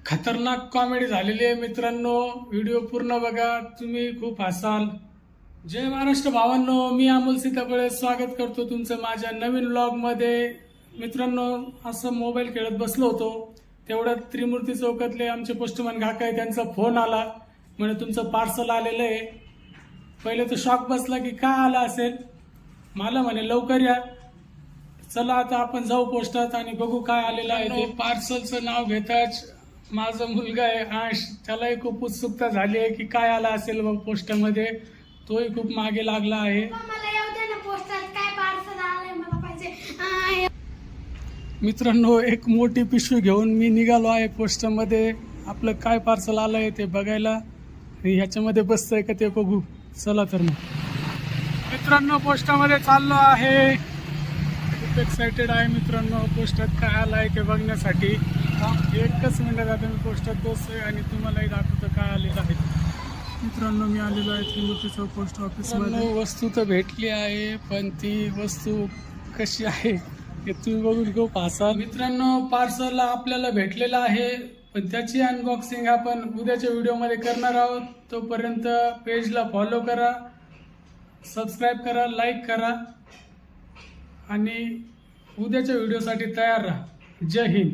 खतरनाक कॉमेडी झालेली आहे मित्रांनो. व्हिडिओ पूर्ण बघा, तुम्ही खूप हसाल. जय महाराष्ट्र भावांनो, मी अमोल सीताफळे स्वागत करतो तुमचं माझ्या नवीन व्लॉग मध्ये. मित्रांनो, असं मोबाईल खेळत बसलो होतो, तेवढ्यात त्रिमूर्ती चौकातले आमचे पोस्टमन काका आहे, त्यांचा फोन आला. म्हणजे तुमचं पार्सल आलेलं आहे. पहिले तर शॉक बसला की काय आला असेल. मला म्हणे लवकर या, चला आता आपण जाऊ पोस्टात आणि बघू काय आलेलं आहे ते. पार्सलचं नाव घेताच माझा मुलगा आहे आश, त्यालाही खूप उत्सुकता झाली आहे की काय आला असेल बघ पोस्टामध्ये. तोही खूप मागे लागला आहे. मित्रांनो, एक मोठी पिशवी घेऊन मी निघालो आहे पोस्टामध्ये. आपलं काय पार्सल आलंय ते बघायला आणि ह्याच्यामध्ये बसतंय का ते बघू. चला तर मग मित्रांनो, पोस्टामध्ये चाललो आहे. खूप एक्साइटेड आहे मित्रांनो, पोस्टात काय आलं आहे ते बघण्यासाठी. एकच मिनिटात आता मी पोस्टात बसतोय आणि तुम्हालाही दाखवतो काय आलेलं आहे. मित्रांनो, मी आलेलो आहे त्रिमूर्ती चौक पोस्ट ऑफिसमध्ये. वस्तू तर भेटली आहे, पण ती वस्तू कशी आहे हे तुम्ही बघून खूप हसाल. मित्रांनो, पार्सल आपल्याला भेटलेलं आहे, पण त्याची अनबॉक्सिंग आपण उद्याच्या व्हिडिओमध्ये करणार आहोत. तोपर्यंत पेजला फॉलो करा, सबस्क्राईब करा, लाईक करा आणि उद्याच्या व्हिडिओसाठी तयार राहा. जय हिंद.